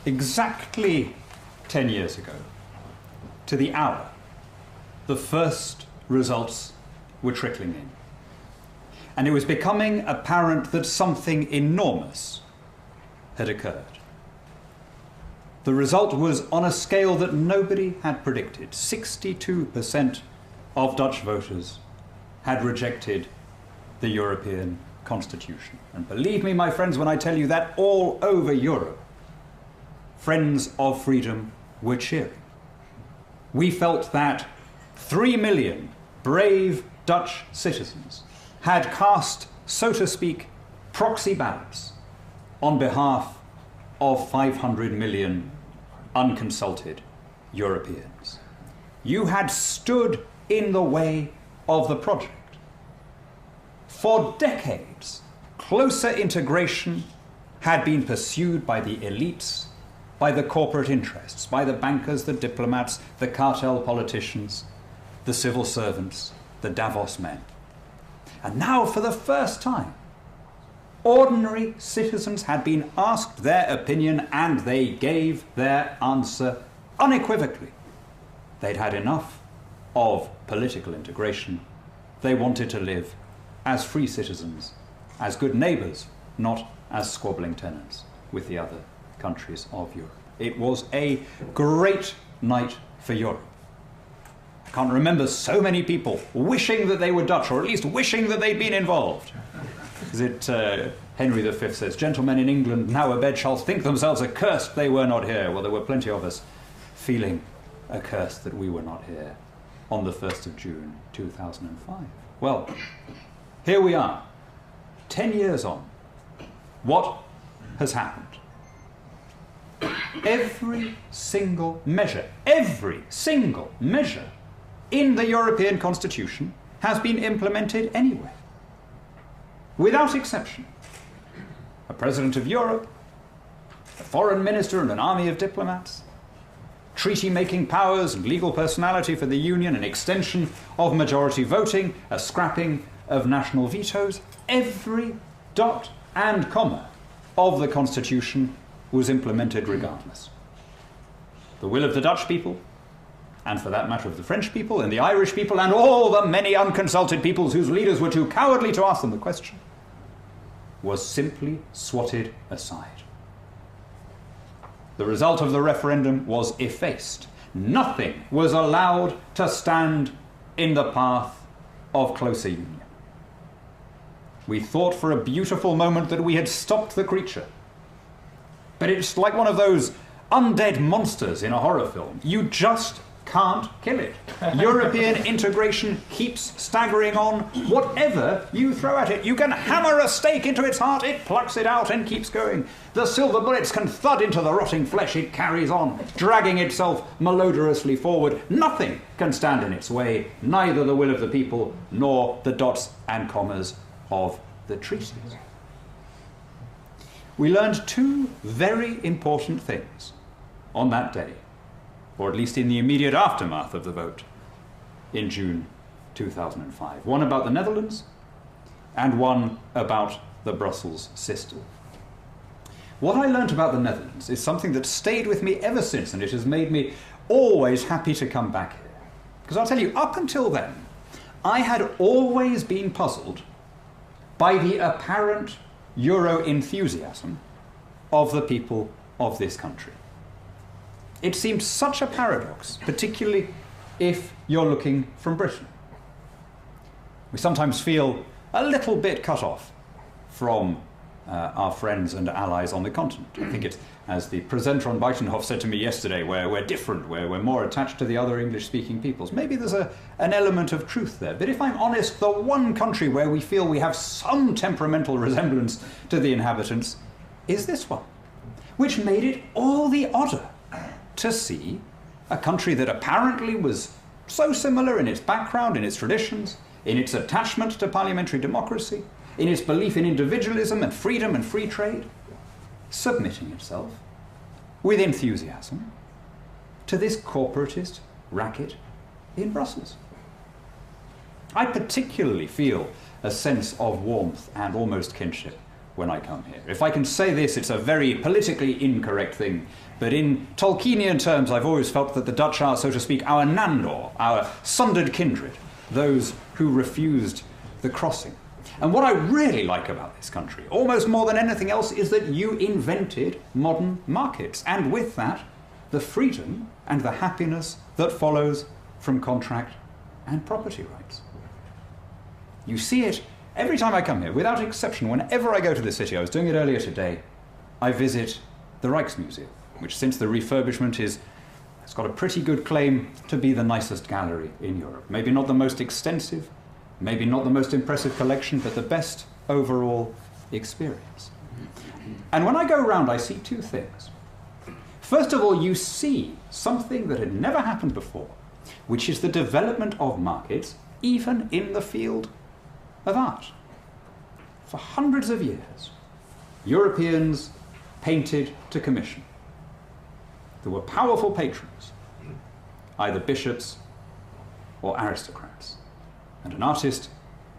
Exactly 10 years ago, to the hour, the first results were trickling in. And it was becoming apparent that something enormous had occurred. The result was on a scale that nobody had predicted. 62% of Dutch voters had rejected the European Constitution. And believe me, my friends, when I tell you that all over Europe, friends of freedom were cheering. We felt that 3 million brave Dutch citizens had cast, so to speak, proxy ballots on behalf of 500 million unconsulted Europeans. You had stood in the way of the project. For decades, closer integration had been pursued by the elites, by the corporate interests, by the bankers, the diplomats, the cartel politicians, the civil servants, the Davos men. And now, for the first time, ordinary citizens had been asked their opinion, and they gave their answer unequivocally. They'd had enough of political integration. They wanted to live as free citizens, as good neighbours, not as squabbling tenants with the other countries of Europe. It was a great night for Europe. I can't remember so many people wishing that they were Dutch, or at least wishing that they'd been involved. Is it Henry V says, "Gentlemen in England now abed shall think themselves accursed they were not here." Well, there were plenty of us feeling accursed that we were not here on the 1st of June 2005. Well, here we are, 10 years on. What has happened? Every single measure in the European Constitution has been implemented anyway, without exception. A president of Europe, a foreign minister and an army of diplomats, treaty-making powers and legal personality for the Union, an extension of majority voting, a scrapping of national vetoes. Every dot and comma of the Constitution was implemented regardless. The will of the Dutch people, and for that matter of the French people and the Irish people and all the many unconsulted peoples whose leaders were too cowardly to ask them the question, was simply swatted aside. The result of the referendum was effaced. Nothing was allowed to stand in the path of closer union. We thought for a beautiful moment that we had stopped the creature. But it's like one of those undead monsters in a horror film. You just can't kill it. European integration keeps staggering on. Whatever you throw at it, you can hammer a stake into its heart, it plucks it out and keeps going. The silver bullets can thud into the rotting flesh, it carries on, dragging itself malodorously forward. Nothing can stand in its way, neither the will of the people nor the dots and commas of the treaties. We learned two very important things on that day, or at least in the immediate aftermath of the vote in June 2005. One about the Netherlands and one about the Brussels system. What I learnt about the Netherlands is something that stayed with me ever since, and it has made me always happy to come back here. Because I'll tell you, up until then, I had always been puzzled by the apparent Euro enthusiasm of the people of this country. It seemed such a paradox, particularly if you're looking from Britain. We sometimes feel a little bit cut off from our friends and allies on the continent. I think it's, as the presenter on Buitenhof said to me yesterday, where we're different, where we're more attached to the other English-speaking peoples. Maybe there's an element of truth there. But if I'm honest, the one country where we feel we have some temperamental resemblance to the inhabitants is this one, which made it all the odder to see a country that apparently was so similar in its background, in its traditions, in its attachment to parliamentary democracy, in its belief in individualism and freedom and free trade, submitting itself with enthusiasm to this corporatist racket in Brussels. I particularly feel a sense of warmth and almost kinship when I come here. If I can say this, it's a very politically incorrect thing, but in Tolkienian terms, I've always felt that the Dutch are, so to speak, our Nandor, our sundered kindred, those who refused the crossing. And what I really like about this country, almost more than anything else, is that you invented modern markets, and with that, the freedom and the happiness that follows from contract and property rights. You see it every time I come here, without exception. Whenever I go to the city, I was doing it earlier today, I visit the Rijksmuseum, which since the refurbishment it's got a pretty good claim to be the nicest gallery in Europe. Maybe not the most extensive, maybe not the most impressive collection, but the best overall experience. And when I go around, I see two things. First of all, you see something that had never happened before, which is the development of markets, even in the field of art. For hundreds of years, Europeans painted to commission. There were powerful patrons, either bishops or aristocrats, and an artist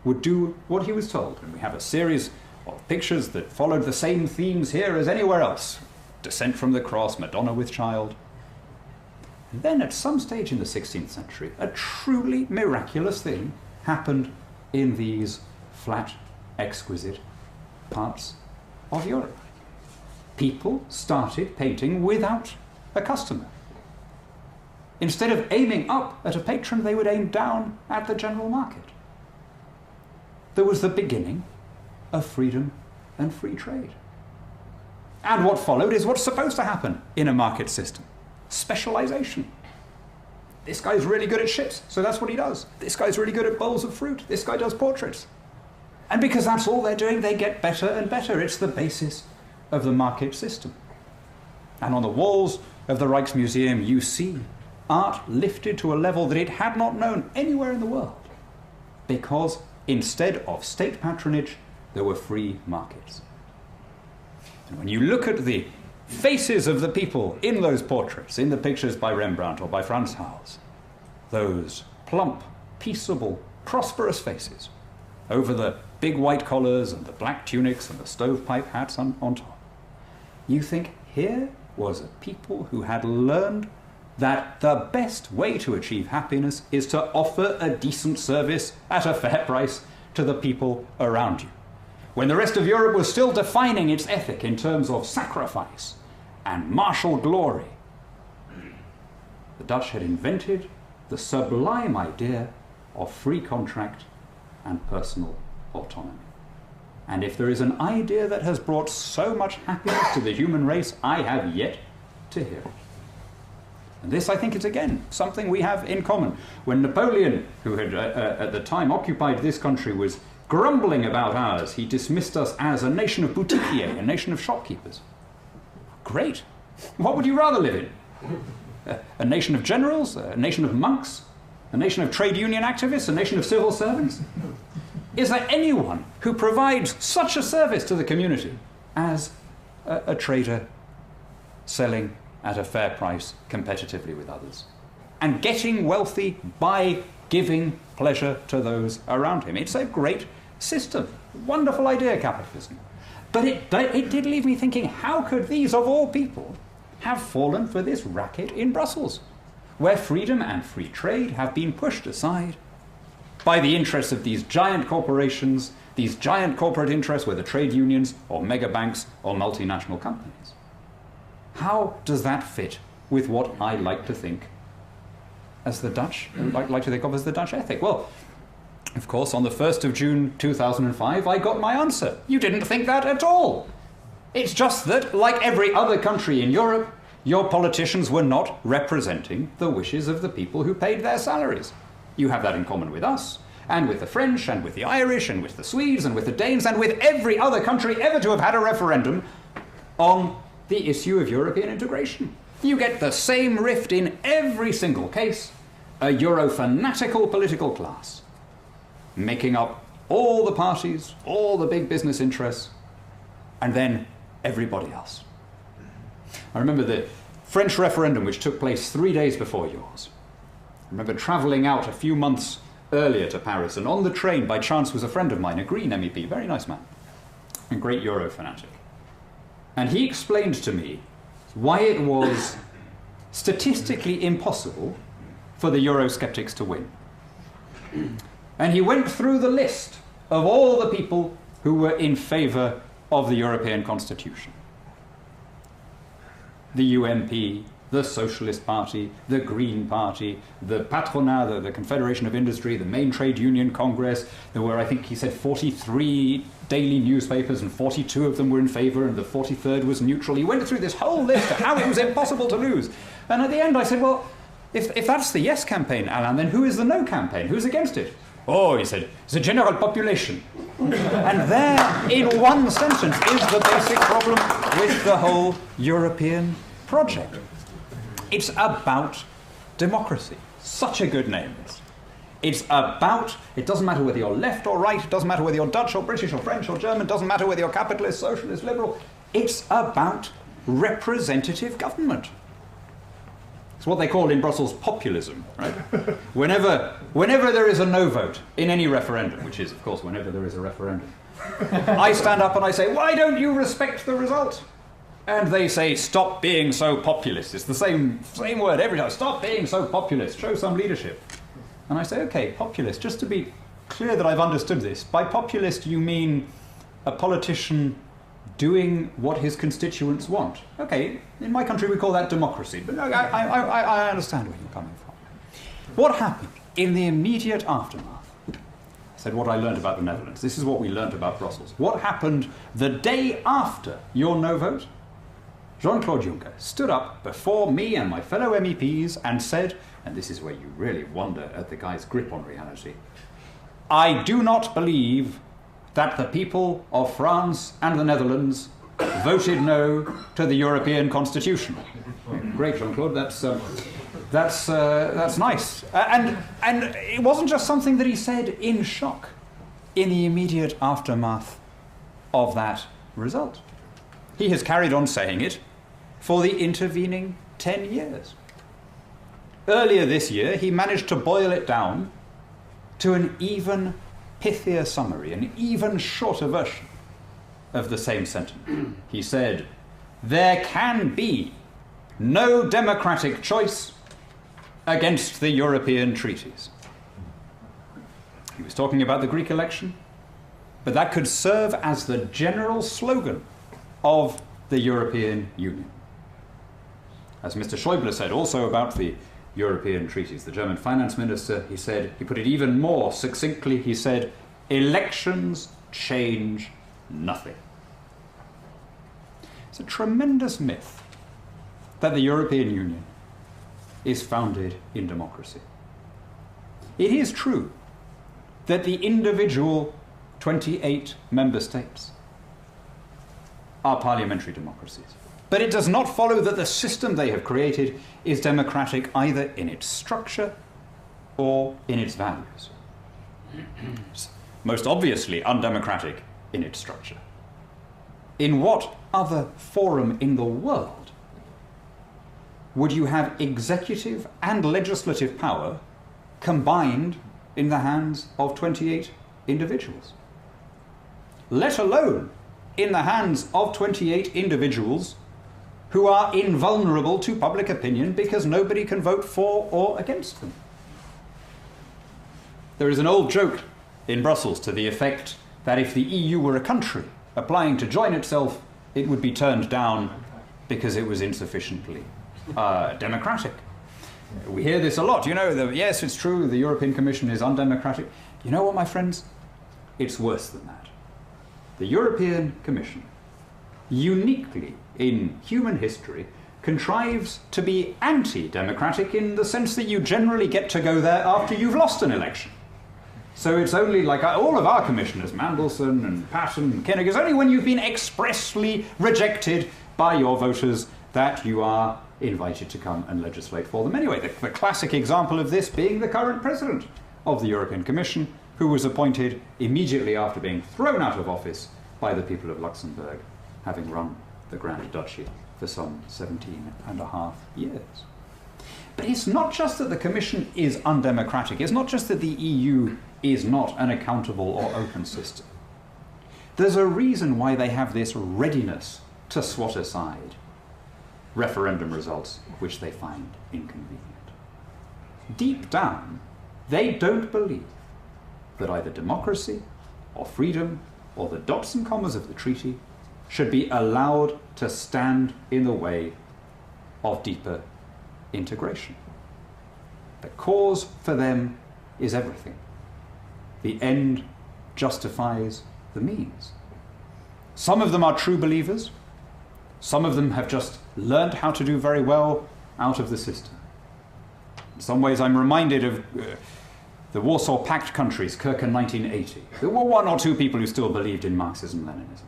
would do what he was told. And we have a series of pictures that followed the same themes here as anywhere else. Descent from the Cross, Madonna with Child. And then at some stage in the 16th century, a truly miraculous thing happened in these flat, exquisite parts of Europe. People started painting without a customer. Instead of aiming up at a patron, they would aim down at the general market. There was the beginning of freedom and free trade. And what followed is what's supposed to happen in a market system. Specialization. This guy's really good at ships, so that's what he does. This guy's really good at bowls of fruit. This guy does portraits. And because that's all they're doing, they get better and better. It's the basis of the market system. And on the walls of the Rijksmuseum, you see art lifted to a level that it had not known anywhere in the world. Because instead of state patronage, there were free markets. And when you look at the faces of the people in those portraits, in the pictures by Rembrandt or by Frans Hals, those plump, peaceable, prosperous faces, over the big white collars and the black tunics and the stovepipe hats on top, you think here was a people who had learned that the best way to achieve happiness is to offer a decent service at a fair price to the people around you. When the rest of Europe was still defining its ethic in terms of sacrifice and martial glory, the Dutch had invented the sublime idea of free contract and personal autonomy. And if there is an idea that has brought so much happiness to the human race, I have yet to hear it. And this, I think, is again something we have in common. When Napoleon, who had at the time occupied this country, was grumbling about ours, he dismissed us as a nation of boutiquiers, a nation of shopkeepers. Great. What would you rather live in? A nation of generals? A nation of monks? A nation of trade union activists? A nation of civil servants? Is there anyone who provides such a service to the community as a trader selling at a fair price competitively with others and getting wealthy by giving pleasure to those around him? It's a great system. Wonderful idea, capitalism. But it did leave me thinking, how could these, of all people, have fallen for this racket in Brussels, where freedom and free trade have been pushed aside by the interests of these giant corporations, these giant corporate interests, whether trade unions or mega banks or multinational companies? How does that fit with what I like to think as the Dutch, like to think of as the Dutch ethic? Well, of course, on the 1st of June 2005, I got my answer. You didn't think that at all. It's just that, like every other country in Europe, your politicians were not representing the wishes of the people who paid their salaries. You have that in common with us, and with the French, and with the Irish, and with the Swedes, and with the Danes, and with every other country ever to have had a referendum on the issue of European integration. You get the same rift in every single case, a Euro-fanatical political class, making up all the parties, all the big business interests, and then everybody else. I remember the French referendum, which took place 3 days before yours. I remember travelling out a few months earlier to Paris, and on the train, by chance, was a friend of mine, a Green MEP, very nice man. a great Euro fanatic. And he explained to me why it was statistically impossible for the Eurosceptics to win. And he went through the list of all the people who were in favour of the European Constitution. The UMP, the Socialist Party, the Green Party, the Patronat, the Confederation of Industry, the main trade union Congress. There were, I think he said, 43 daily newspapers, and 42 of them were in favour, and the 43rd was neutral. He went through this whole list of how it was impossible to lose. And at the end I said, well, if that's the yes campaign, Alain, then who is the no campaign? Who's against it? Oh, he said, the general population. And there, in one sentence, is the basic problem with the whole European project. It's about democracy. Such a good name. It's about, it doesn't matter whether you're left or right, it doesn't matter whether you're Dutch or British or French or German, it doesn't matter whether you're capitalist, socialist, liberal. It's about representative government. It's what they call in Brussels populism, right? Whenever there is a no vote in any referendum, which is, of course, whenever there is a referendum, I stand up and I say, why don't you respect the result? And they say, stop being so populist. It's the same word every time. Stop being so populist. Show some leadership. And I say, okay, populist, just to be clear that I've understood this. By populist, you mean a politician doing what his constituents want. Okay, in my country we call that democracy, but I understand where you're coming from. What happened in the immediate aftermath? I said what I learned about the Netherlands. This is what we learned about Brussels. What happened the day after your no vote? Jean-Claude Juncker stood up before me and my fellow MEPs and said, and this is where you really wonder at the guy's grip on reality, I do not believe that the people of France and the Netherlands voted no to the European Constitution. Great, Jean-Claude, that's nice. And it wasn't just something that he said in shock, in the immediate aftermath of that result. He has carried on saying it for the intervening 10 years. Earlier this year, he managed to boil it down to an even pithier summary, an even shorter version of the same sentence. He said, there can be no democratic choice against the European treaties. He was talking about the Greek election, but that could serve as the general slogan of the European Union. As Mr. Schäuble said also about the European treaties, the German finance minister, he put it even more succinctly, he said, elections change nothing. It's a tremendous myth that the European Union is founded in democracy. It is true that the individual 28 member states are parliamentary democracies. But it does not follow that the system they have created is democratic either in its structure or in its values. It's most obviously undemocratic in its structure. In what other forum in the world would you have executive and legislative power combined in the hands of 28 individuals? Let alone in the hands of 28 individuals who are invulnerable to public opinion because nobody can vote for or against them. There is an old joke in Brussels to the effect that if the EU were a country applying to join itself, it would be turned down because it was insufficiently democratic. We hear this a lot. You know, yes, it's true, the European Commission is undemocratic. You know what, my friends? It's worse than that. The European Commission, uniquely in human history, contrives to be anti-democratic in the sense that you generally get to go there after you've lost an election. So it's only like all of our commissioners, Mandelson and Patton and Koenig, it's only when you've been expressly rejected by your voters that you are invited to come and legislate for them anyway. The classic example of this being the current president of the European Commission, who was appointed immediately after being thrown out of office by the people of Luxembourg, having run the Grand Duchy for some 17.5 years. But it's not just that the Commission is undemocratic, it's not just that the EU is not an accountable or open system. There's a reason why they have this readiness to swat aside referendum results which they find inconvenient. Deep down, they don't believe that either democracy or freedom or the dots and commas of the treaty should be allowed to stand in the way of deeper integration. The cause for them is everything. The end justifies the means. Some of them are true believers. Some of them have just learned how to do very well out of the system. In some ways, I'm reminded of the Warsaw Pact countries, Kirk in 1980. There were one or two people who still believed in Marxism-Leninism.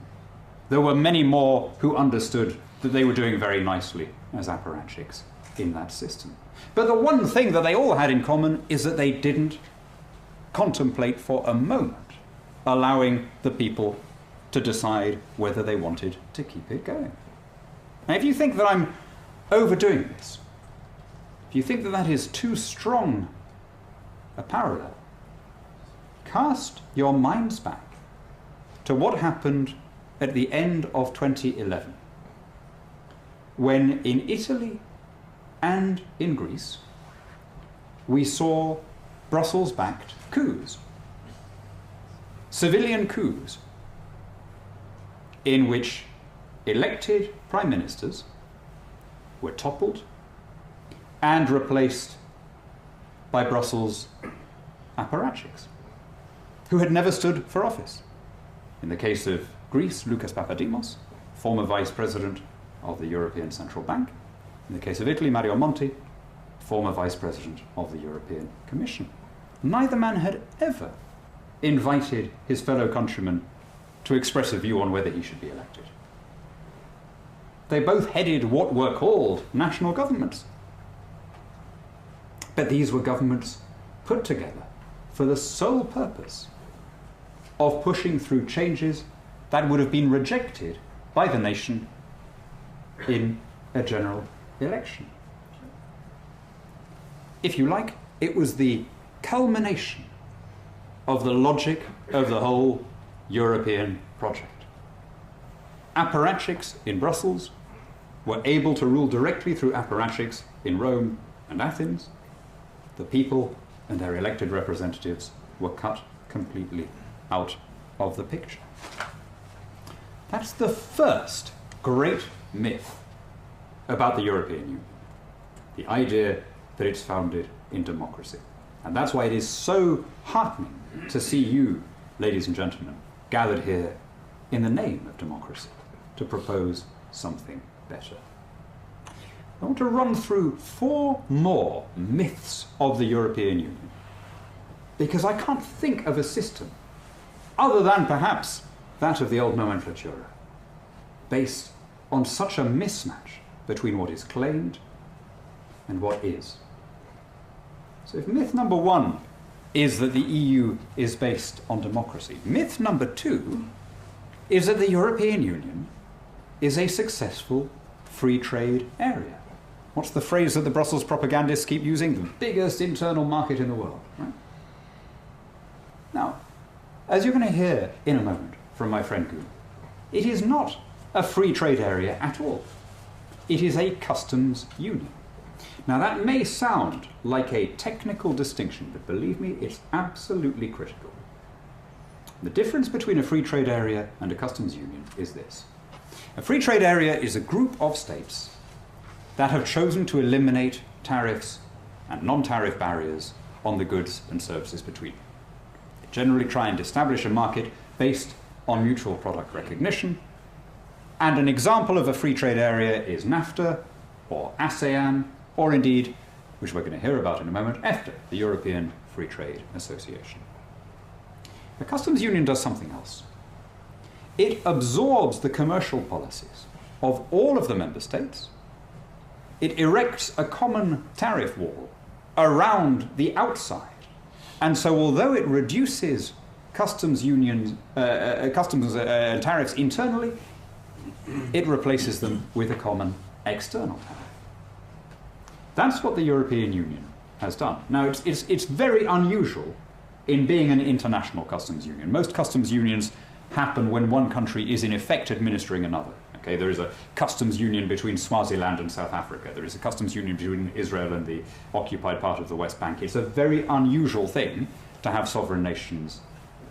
There were many more who understood that they were doing very nicely as apparatchiks in that system. But the one thing that they all had in common is that they didn't contemplate for a moment allowing the people to decide whether they wanted to keep it going. Now, if you think that I'm overdoing this, if you think that that is too strong a parallel, cast your minds back to what happened at the end of 2011, when in Italy and in Greece we saw Brussels-backed coups, civilian coups, in which elected prime ministers were toppled and replaced by Brussels apparatchiks who had never stood for office. In the case of Greece, Lucas Papadimos, former vice president of the European Central Bank. In the case of Italy, Mario Monti, former vice president of the European Commission. Neither man had ever invited his fellow countrymen to express a view on whether he should be elected. They both headed what were called national governments. But these were governments put together for the sole purpose of pushing through changes that would have been rejected by the nation in a general election. If you like, it was the culmination of the logic of the whole European project. Apparatchiks in Brussels were able to rule directly through apparatchiks in Rome and Athens. The people and their elected representatives were cut completely out of the picture. That's the first great myth about the European Union, the idea that it's founded in democracy. And that's why it is so heartening to see you, ladies and gentlemen, gathered here in the name of democracy to propose something better. I want to run through 4 more myths of the European Union, because I can't think of a system other than perhaps that of the old nomenclatura, based on such a mismatch between what is claimed and what is. So if myth number 1 is that the EU is based on democracy, myth number 2 is that the European Union is a successful free trade area. What's the phrase that the Brussels propagandists keep using? The biggest internal market in the world, right? Now, as you're going to hear in a moment from my friend Gu, it is not a free trade area at all. It is a customs union. Now that may sound like a technical distinction, but believe me, it's absolutely critical. The difference between a free trade area and a customs union is this. A free trade area is a group of states that have chosen to eliminate tariffs and non-tariff barriers on the goods and services between them. They generally try and establish a market based on mutual product recognition. And an example of a free trade area is NAFTA, or ASEAN, or indeed, which we're going to hear about in a moment, EFTA, the European Free Trade Association. The customs union does something else. It absorbs the commercial policies of all of the member states. It erects a common tariff wall around the outside. And so although it reduces customs tariffs internally, it replaces them with a common external tariff. That's what the European Union has done. Now, it's very unusual in being an international customs union. Most customs unions happen when one country is in effect administering another. Okay, there is a customs union between Swaziland and South Africa. There is a customs union between Israel and the occupied part of the West Bank. It's a very unusual thing to have sovereign nations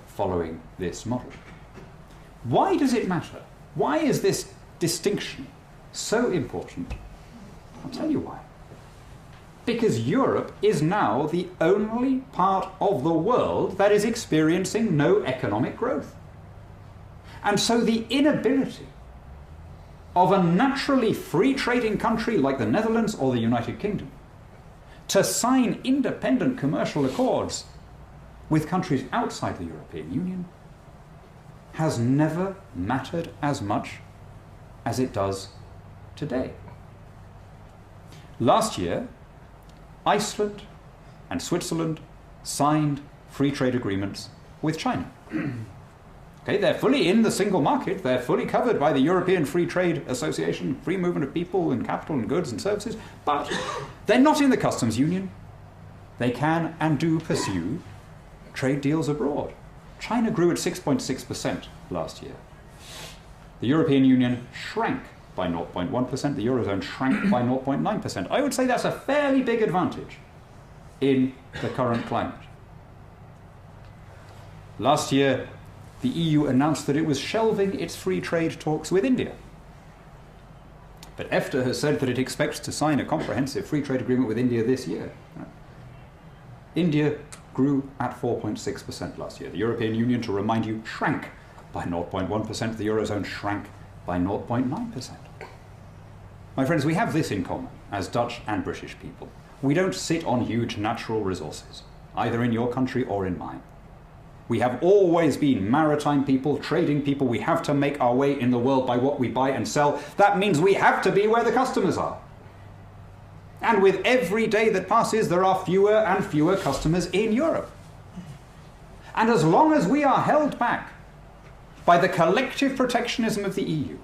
following this model. Why does it matter? Why is this distinction so important? I'll tell you why. Because Europe is now the only part of the world that is experiencing no economic growth. And so the inability of a naturally free trading country like the Netherlands or the United Kingdom to sign independent commercial accords with countries outside the European Union has never mattered as much as it does today. Last year, Iceland and Switzerland signed free trade agreements with China. Okay, they're fully in the single market, they're fully covered by the European Free Trade Association, free movement of people and capital and goods and services, but they're not in the customs union. They can and do pursue trade deals abroad. China grew at 6.6% last year. The European Union shrank by 0.1%, the Eurozone shrank by 0.9%. I would say that's a fairly big advantage in the current climate. Last year, the EU announced that it was shelving its free trade talks with India. But EFTA has said that it expects to sign a comprehensive free trade agreement with India this year. India grew at 4.6% last year. The European Union, to remind you, shrank by 0.1%. The Eurozone shrank by 0.9%. My friends, we have this in common as Dutch and British people. We don't sit on huge natural resources, either in your country or in mine. We have always been maritime people, trading people. We have to make our way in the world by what we buy and sell. That means we have to be where the customers are. And with every day that passes, there are fewer and fewer customers in Europe. And as long as we are held back by the collective protectionism of the EU,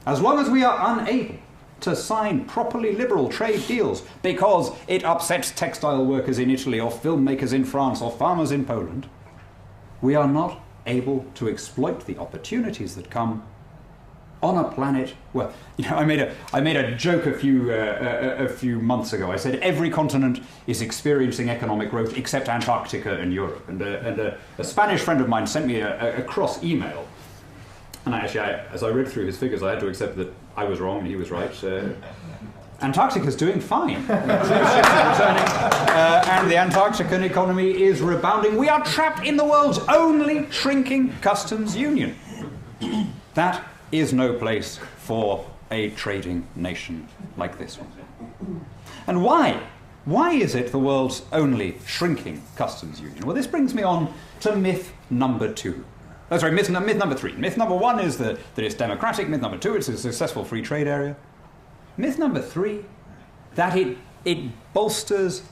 as long as we are unable to sign properly liberal trade deals because it upsets textile workers in Italy or filmmakers in France or farmers in Poland, we are not able to exploit the opportunities that come on a planet. Well, you know, I made a joke a few months ago. I said every continent is experiencing economic growth except Antarctica and Europe. And a Spanish friend of mine sent me a cross email. And as I read through his figures, I had to accept that I was wrong and he was right. Antarctica's doing fine. Ships are returning, and the Antarctican economy is rebounding. We are trapped in the world's only shrinking customs union. That is no place for a trading nation like this one. And why? Why is it the world's only shrinking customs union? Well, this brings me on to myth number two. Oh, sorry, myth number three. Myth number one is that it's democratic. Myth number two, it's a successful free trade area. Myth number three, that it bolsters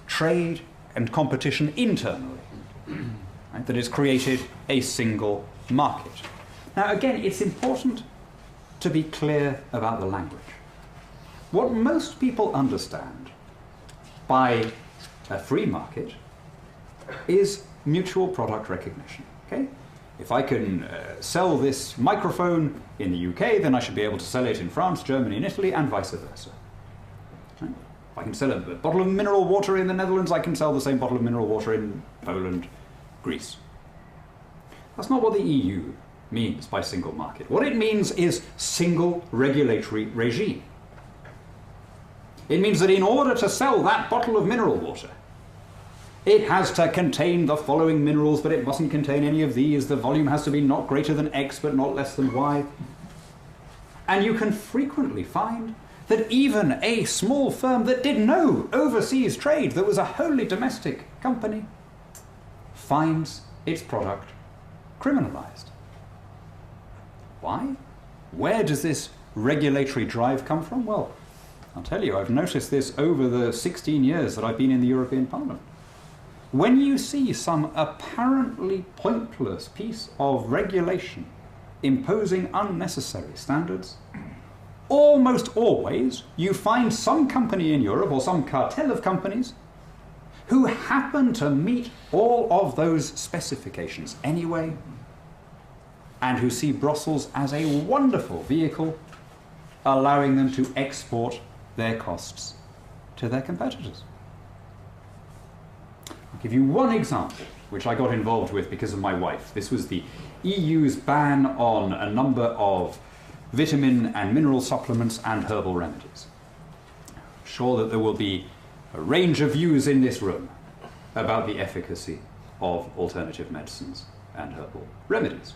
trade and competition internally, right? That it's created a single market. Now again, it's important to be clear about the language. What most people understand by a free market is mutual product recognition. Okay? If I can sell this microphone in the UK, then I should be able to sell it in France, Germany, and Italy, and vice versa. Right? If I can sell a bottle of mineral water in the Netherlands, I can sell the same bottle of mineral water in Poland, Greece. That's not what the EU means by single market. What it means is single regulatory regime. It means that in order to sell that bottle of mineral water, it has to contain the following minerals, but it mustn't contain any of these. The volume has to be not greater than X, but not less than Y. And you can frequently find that even a small firm that did no overseas trade, that was a wholly domestic company, finds its product criminalized. Why? Where does this regulatory drive come from? Well, I'll tell you, I've noticed this over the 16 years that I've been in the European Parliament. When you see some apparently pointless piece of regulation imposing unnecessary standards, almost always you find some company in Europe or some cartel of companies who happen to meet all of those specifications anyway, and who see Brussels as a wonderful vehicle, allowing them to export their costs to their competitors. I'll give you one example, which I got involved with because of my wife. This was the EU's ban on a number of vitamin and mineral supplements and herbal remedies. I'm sure that there will be a range of views in this room about the efficacy of alternative medicines and herbal remedies.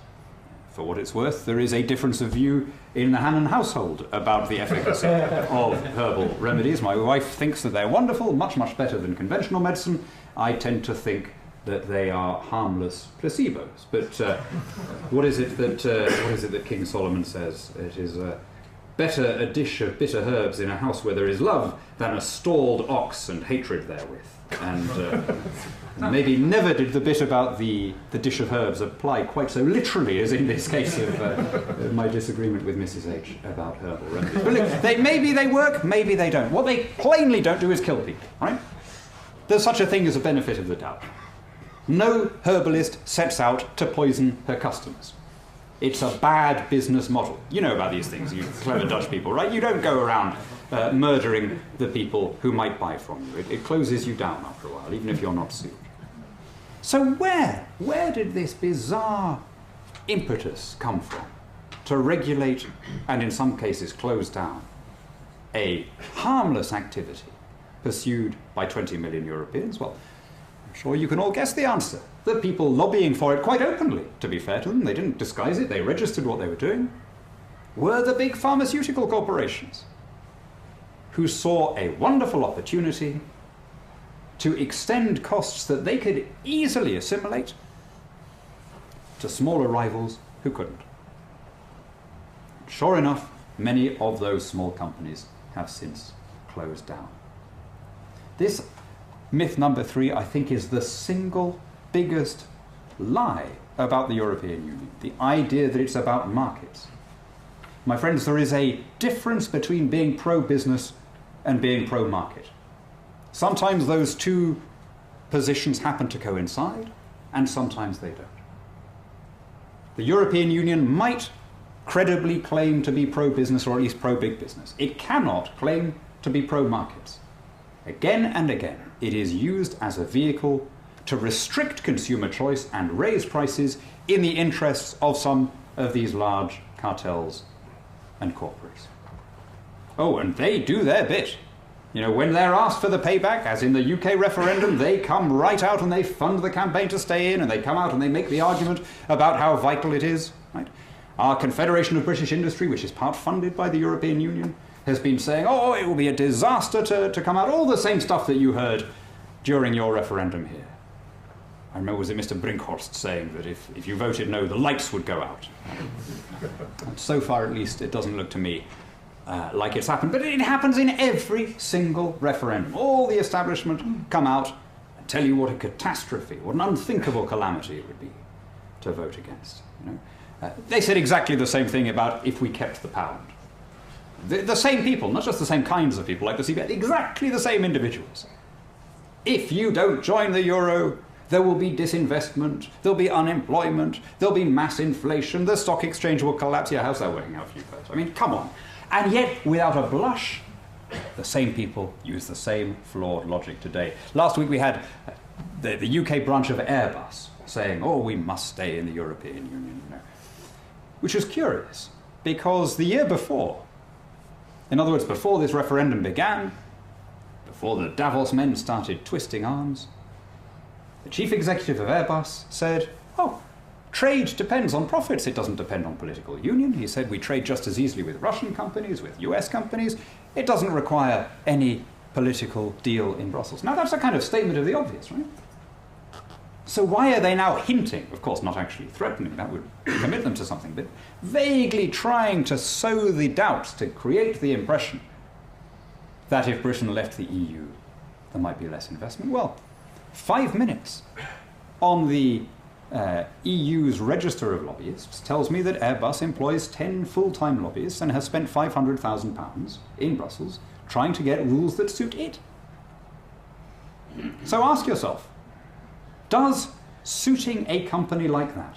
For what it's worth, there is a difference of view in the Hannon household about the efficacy of herbal remedies. My wife thinks that they're wonderful, much, much better than conventional medicine. I tend to think that they are harmless placebos. But what is it that King Solomon says? It is better a dish of bitter herbs in a house where there is love than a stalled ox and hatred therewith. And maybe never did the bit about the dish of herbs apply quite so literally as in this case of my disagreement with Mrs. H about herbal remedies. But look, maybe they work, maybe they don't. What they plainly don't do is kill people, right? There's such a thing as a benefit of the doubt. No herbalist sets out to poison her customers. It's a bad business model. You know about these things, you clever Dutch people, right? You don't go around murdering the people who might buy from you. It closes you down after a while, even if you're not sued. So where did this bizarre impetus come from to regulate and in some cases close down a harmless activity pursued by 20 million Europeans? Well, I'm sure you can all guess the answer. The people lobbying for it quite openly, to be fair to them, they didn't disguise it, they registered what they were doing, were the big pharmaceutical corporations who saw a wonderful opportunity to extend costs that they could easily assimilate to smaller rivals who couldn't. Sure enough, many of those small companies have since closed down. This myth number 3, I think, is the single biggest lie about the European Union, the idea that it's about markets. My friends, there is a difference between being pro-business and being pro-market. Sometimes those two positions happen to coincide, and sometimes they don't. The European Union might credibly claim to be pro-business, or at least pro-big business. It cannot claim to be pro-markets. Again and again, it is used as a vehicle to restrict consumer choice and raise prices in the interests of some of these large cartels and corporates. Oh, and they do their bit. You know, when they're asked for the payback, as in the UK referendum, they come right out and they fund the campaign to stay in, and they come out and they make the argument about how vital it is. Right? Our Confederation of British Industry, which is part funded by the European Union, has been saying, oh, it will be a disaster to come out, all the same stuff that you heard during your referendum here. I remember, was it Mr. Brinkhorst saying that if you voted no, the lights would go out. And so far, at least, it doesn't look to me like it's happened, but it happens in every single referendum. All the establishment come out and tell you what a catastrophe, what an unthinkable calamity it would be to vote against. You know? They said exactly the same thing about if we kept the pound. The same people, not just the same kinds of people like the CBS, exactly the same individuals. If you don't join the euro, there will be disinvestment, there'll be unemployment, there'll be mass inflation, the stock exchange will collapse. Yeah, how's that working out for you folks? I mean, come on. And yet, without a blush, the same people use the same flawed logic today. Last week we had the UK branch of Airbus saying, oh, we must stay in the European Union, you know, which was curious, because the year before, in other words, before this referendum began, before the Davos men started twisting arms, the chief executive of Airbus said, oh, trade depends on profits, it doesn't depend on political union. He said we trade just as easily with Russian companies, with US companies. It doesn't require any political deal in Brussels. Now that's a kind of statement of the obvious, right? So why are they now hinting, of course not actually threatening, that would commit them to something, but vaguely trying to sow the doubt, to create the impression that if Britain left the EU, there might be less investment? Well, 5 minutes on the EU's register of lobbyists tells me that Airbus employs 10 full-time lobbyists and has spent £500,000 in Brussels trying to get rules that suit it. So ask yourself, does suiting a company like that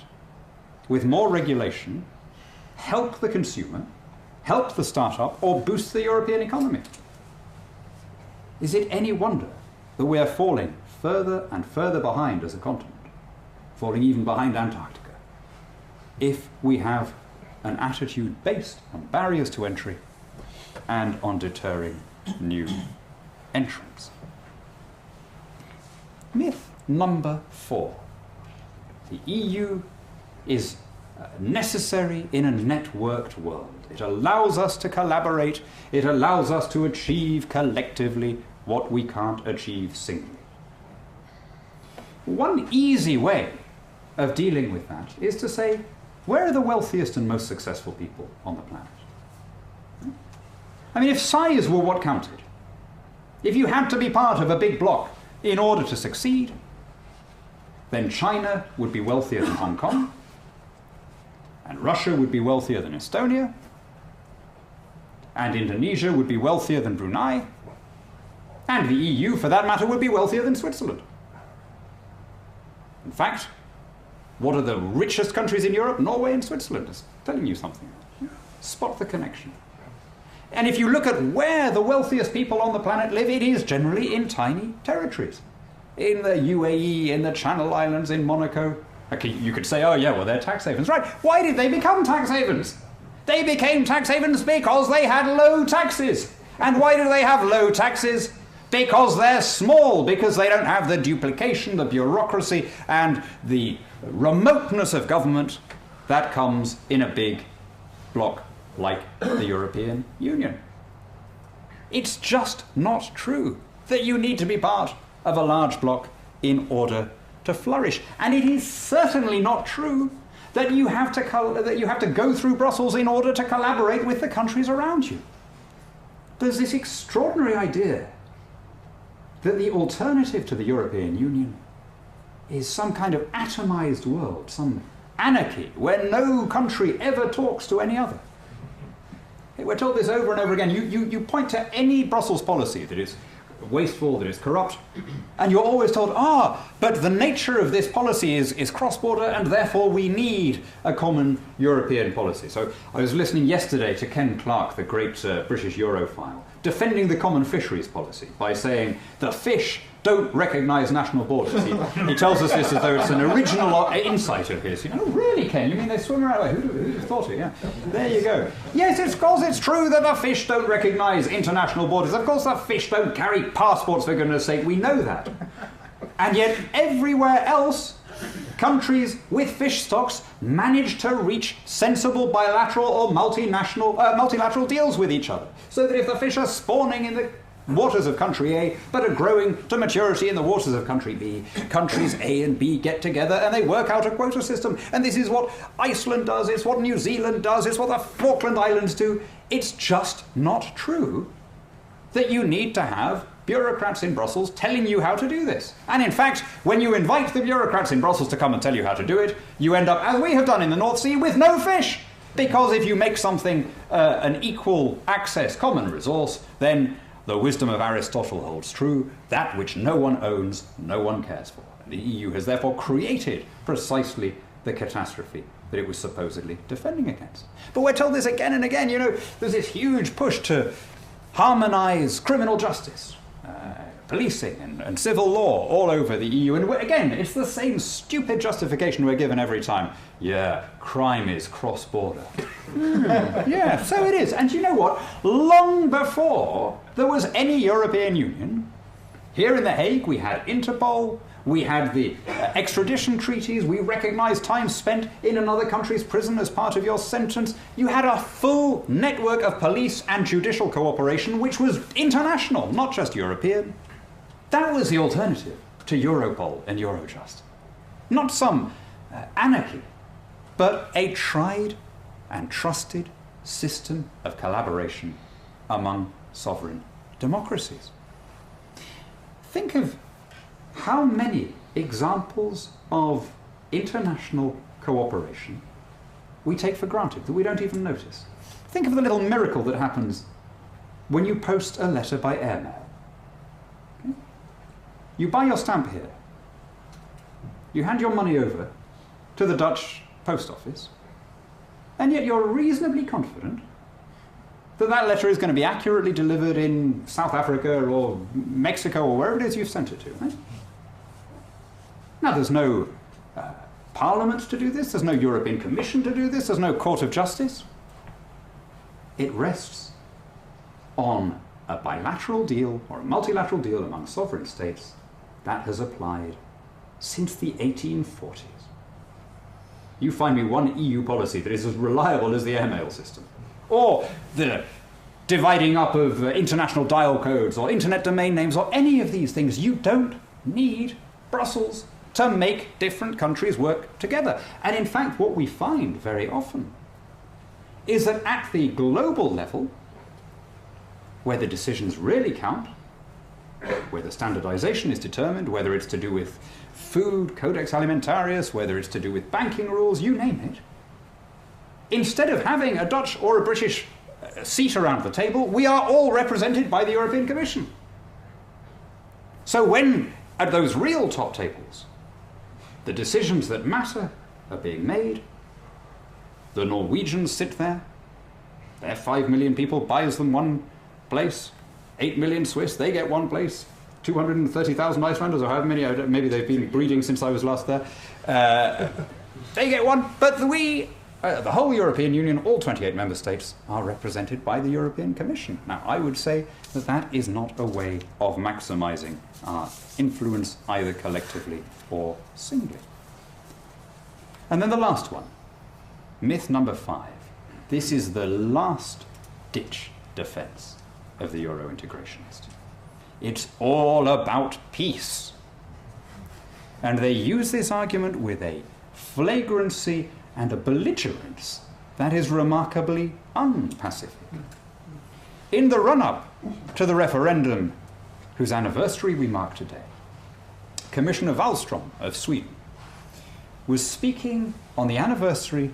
with more regulation help the consumer, help the startup, or boost the European economy? Is it any wonder that we are falling further and further behind as a continent, falling even behind Antarctica, if we have an attitude based on barriers to entry and on deterring new entrants? Myth number 4. The EU is necessary in a networked world. It allows us to collaborate. It allows us to achieve collectively what we can't achieve singly. One easy way of dealing with that is to say, where are the wealthiest and most successful people on the planet? I mean, if size were what counted, if you had to be part of a big bloc in order to succeed, then China would be wealthier than Hong Kong, and Russia would be wealthier than Estonia, and Indonesia would be wealthier than Brunei, and the EU, for that matter, would be wealthier than Switzerland. In fact, what are the richest countries in Europe? Norway and Switzerland. It's telling you something. Spot the connection. And if you look at where the wealthiest people on the planet live, it is generally in tiny territories. In the UAE, in the Channel Islands, in Monaco. Okay, you could say, oh yeah, well, they're tax havens. Right, why did they become tax havens? They became tax havens because they had low taxes. And why do they have low taxes? Because they're small, because they don't have the duplication, the bureaucracy, and the remoteness of government that comes in a big bloc like the European Union. It's just not true that you need to be part of a large bloc in order to flourish. And it is certainly not true that you have to go through Brussels in order to collaborate with the countries around you. There's this extraordinary idea that the alternative to the European Union is some kind of atomized world, some anarchy, where no country ever talks to any other. We're told this over and over again. You point to any Brussels policy that is wasteful, that is corrupt, and you're always told, but the nature of this policy is cross-border, and therefore we need a common European policy. So I was listening yesterday to Ken Clarke, the great British Europhile, defending the common fisheries policy by saying the fish don't recognise national borders. He tells us this as though it's an original insight of his. Really, Ken? You mean they swim around? Who'd have thought it? Yeah. There you go. Yes, of course it's true that the fish don't recognise international borders. Of course the fish don't carry passports, for goodness sake. We know that. And yet everywhere else, countries with fish stocks manage to reach sensible bilateral or multilateral deals with each other. So that if the fish are spawning in the waters of country A, but are growing to maturity in the waters of country B, countries A and B get together and they work out a quota system. And this is what Iceland does, it's what New Zealand does, it's what the Falkland Islands do. It's just not true that you need to have bureaucrats in Brussels telling you how to do this. And in fact, when you invite the bureaucrats in Brussels to come and tell you how to do it, you end up, as we have done in the North Sea, with no fish. Because if you make something an equal access common resource, then the wisdom of Aristotle holds true: that which no one owns, no one cares for. The EU has therefore created precisely the catastrophe that it was supposedly defending against. But we're told this again and again. There's this huge push to harmonise criminal justice, policing and civil law all over the EU. And again, it's the same stupid justification we're given every time. Yeah, crime is cross-border. Yeah, so it is. And you know what? Long before there was any European Union, here in The Hague we had Interpol, we had the extradition treaties, we recognised time spent in another country's prison as part of your sentence. You had a full network of police and judicial cooperation which was international, not just European. That was the alternative to Europol and Eurojust. Not some anarchy, but a tried and trusted system of collaboration among sovereign democracies. Think of how many examples of international cooperation we take for granted, that we don't even notice. Think of the little miracle that happens when you post a letter by airmail. Okay? You buy your stamp here. You hand your money over to the Dutch post office, and yet you're reasonably confident that that letter is going to be accurately delivered in South Africa or Mexico or wherever it is you've sent it to. Right? Now, there's no Parliament to do this, there's no European Commission to do this, there's no Court of Justice. It rests on a bilateral deal or a multilateral deal among sovereign states that has applied since the 1840s. You find me one EU policy that is as reliable as the airmail system, or the dividing up of international dial codes, or internet domain names, or any of these things. You don't need Brussels to make different countries work together. And in fact, what we find very often is that at the global level, where the decisions really count, where the standardization is determined, whether it's to do with food, Codex Alimentarius, whether it's to do with banking rules, you name it, instead of having a Dutch or a British seat around the table, we are all represented by the European Commission. So when, at those real top tables, the decisions that matter are being made, the Norwegians sit there, their 5 million people buys them one place, 8 million Swiss, they get one place, 230,000 Icelanders, or however many, maybe they've been breeding since I was last there, they get one, but the whole European Union, all 28 member states, are represented by the European Commission. Now, I would say that that is not a way of maximising our influence, either collectively or singly. And then the last one, myth number 5. This is the last-ditch defence of the Euro integrationist. It's all about peace. And they use this argument with a flagrancy and a belligerence that is remarkably unpacific. In the run-up to the referendum, whose anniversary we mark today, Commissioner Wallström of Sweden was speaking on the anniversary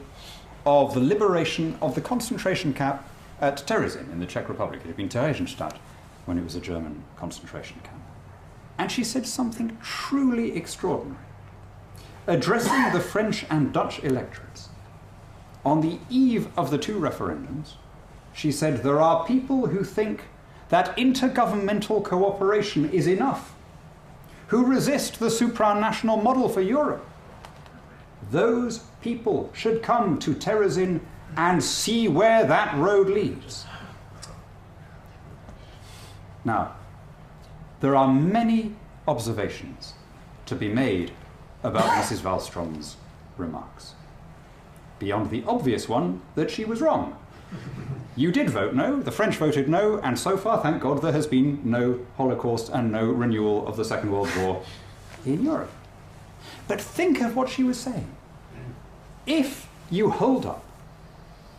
of the liberation of the concentration camp at Terezin in the Czech Republic. It had been Theresienstadt when it was a German concentration camp. And she said something truly extraordinary. Addressing the French and Dutch electorates on the eve of the two referendums, she said, there are people who think that intergovernmental cooperation is enough, who resist the supranational model for Europe. Those people should come to Terezin and see where that road leads. Now, there are many observations to be made about Mrs. Wallström's remarks, beyond the obvious one that she was wrong. You did vote no, the French voted no, and so far, thank God, there has been no Holocaust and no renewal of the Second World War in Europe. But think of what she was saying. If you hold up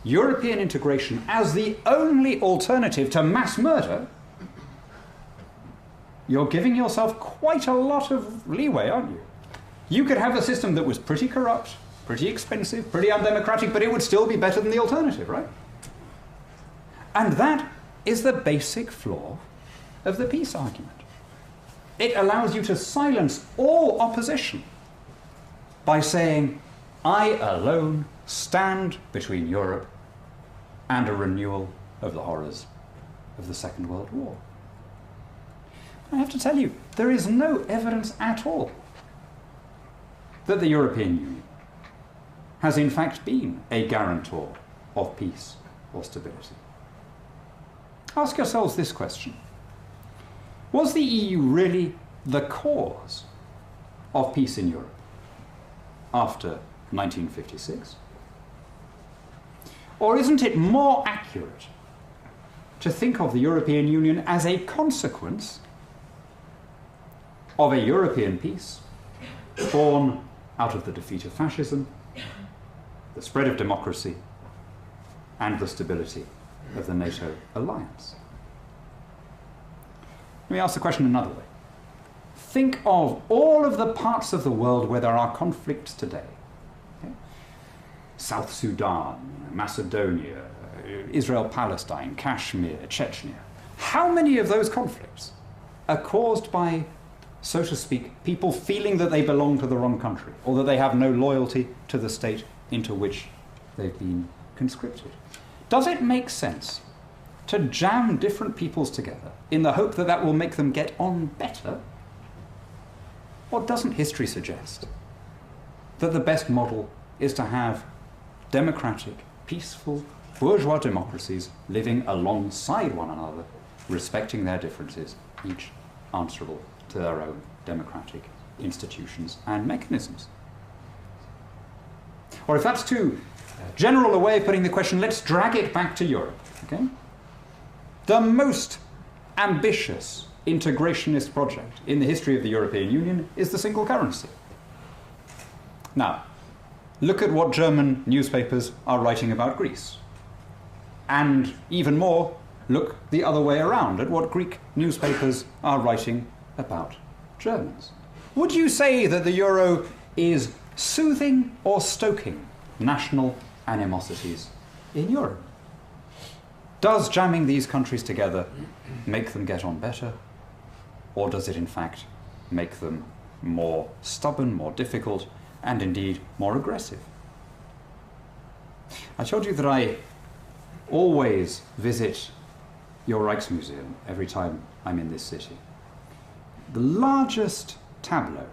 European integration as the only alternative to mass murder, you're giving yourself quite a lot of leeway, aren't you? You could have a system that was pretty corrupt, pretty expensive, pretty undemocratic, but it would still be better than the alternative, right? And that is the basic flaw of the peace argument. It allows you to silence all opposition by saying, I alone stand between Europe and a renewal of the horrors of the Second World War. I have to tell you, there is no evidence at all that the European Union has in fact been a guarantor of peace or stability. Ask yourselves this question. Was the EU really the cause of peace in Europe after 1956? Or isn't it more accurate to think of the European Union as a consequence of a European peace born out of the defeat of fascism, the spread of democracy, and the stability of the NATO alliance? Let me ask the question another way. Think of all of the parts of the world where there are conflicts today. Okay? South Sudan, Macedonia, Israel-Palestine, Kashmir, Chechnya. How many of those conflicts are caused by, so to speak, people feeling that they belong to the wrong country, or that they have no loyalty to the state into which they've been conscripted. Does it make sense to jam different peoples together in the hope that that will make them get on better? Or doesn't history suggest that the best model is to have democratic, peaceful, bourgeois democracies living alongside one another, respecting their differences, each answerable to their own democratic institutions and mechanisms? Or if that's too general a way of putting the question, let's drag it back to Europe. Okay? The most ambitious integrationist project in the history of the European Union is the single currency. Now, look at what German newspapers are writing about Greece. And even more, look the other way around at what Greek newspapers are writing about Germans. Would you say that the euro is soothing or stoking national animosities in Europe? Does jamming these countries together make them get on better? Or does it in fact make them more stubborn, more difficult, and indeed more aggressive? I told you that I always visit your Rijksmuseum every time I'm in this city. The largest tableau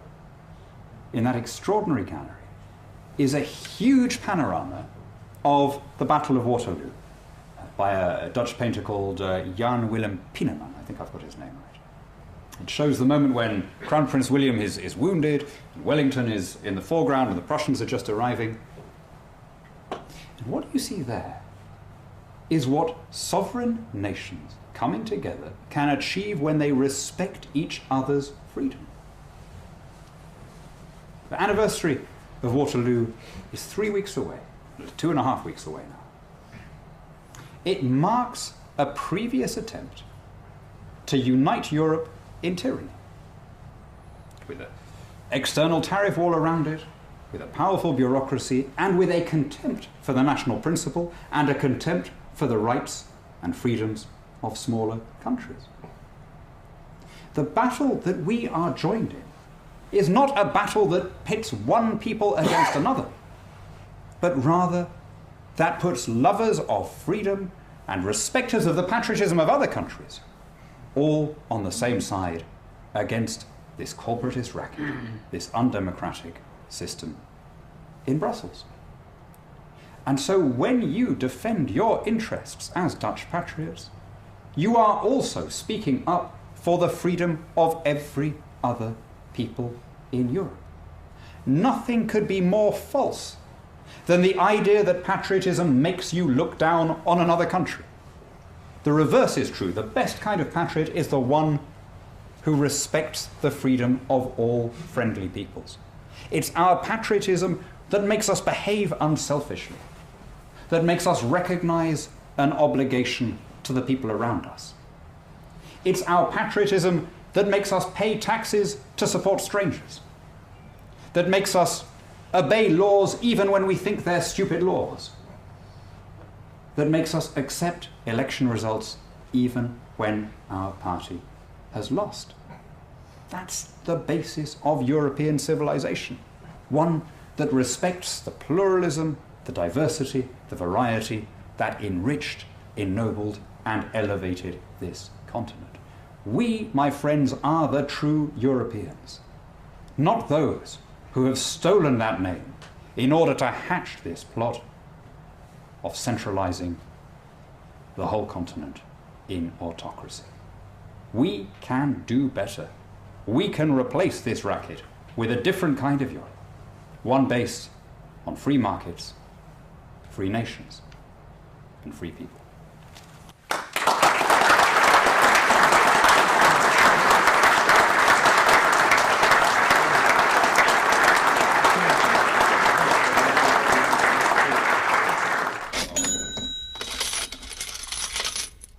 in that extraordinary gallery is a huge panorama of the Battle of Waterloo by a Dutch painter called Jan Willem Pieneman. I think I've got his name right. It shows the moment when Crown Prince William is wounded, and Wellington is in the foreground, and the Prussians are just arriving. And what you see there is what sovereign nations coming together can achieve when they respect each other's freedom. The anniversary of Waterloo is 3 weeks away, 2.5 weeks away now. It marks a previous attempt to unite Europe in tyranny, with an external tariff wall around it, with a powerful bureaucracy, and with a contempt for the national principle and a contempt for the rights and freedoms of smaller countries. The battle that we are joined in is not a battle that pits one people against another, but rather that puts lovers of freedom and respecters of the patriotism of other countries all on the same side against this corporatist racket, this undemocratic system in Brussels. And so when you defend your interests as Dutch patriots, you are also speaking up for the freedom of every other people in Europe. Nothing could be more false than the idea that patriotism makes you look down on another country. The reverse is true. The best kind of patriot is the one who respects the freedom of all friendly peoples. It's our patriotism that makes us behave unselfishly, that makes us recognize an obligation to the people around us. It's our patriotism that makes us pay taxes to support strangers, that makes us obey laws even when we think they're stupid laws, that makes us accept election results even when our party has lost. That's the basis of European civilization, one that respects the pluralism, the diversity, the variety that enriched, ennobled, and elevated this continent. We, my friends, are the true Europeans, not those who have stolen that name in order to hatch this plot of centralizing the whole continent in autocracy. We can do better. We can replace this racket with a different kind of Europe, one based on free markets, free nations, and free people.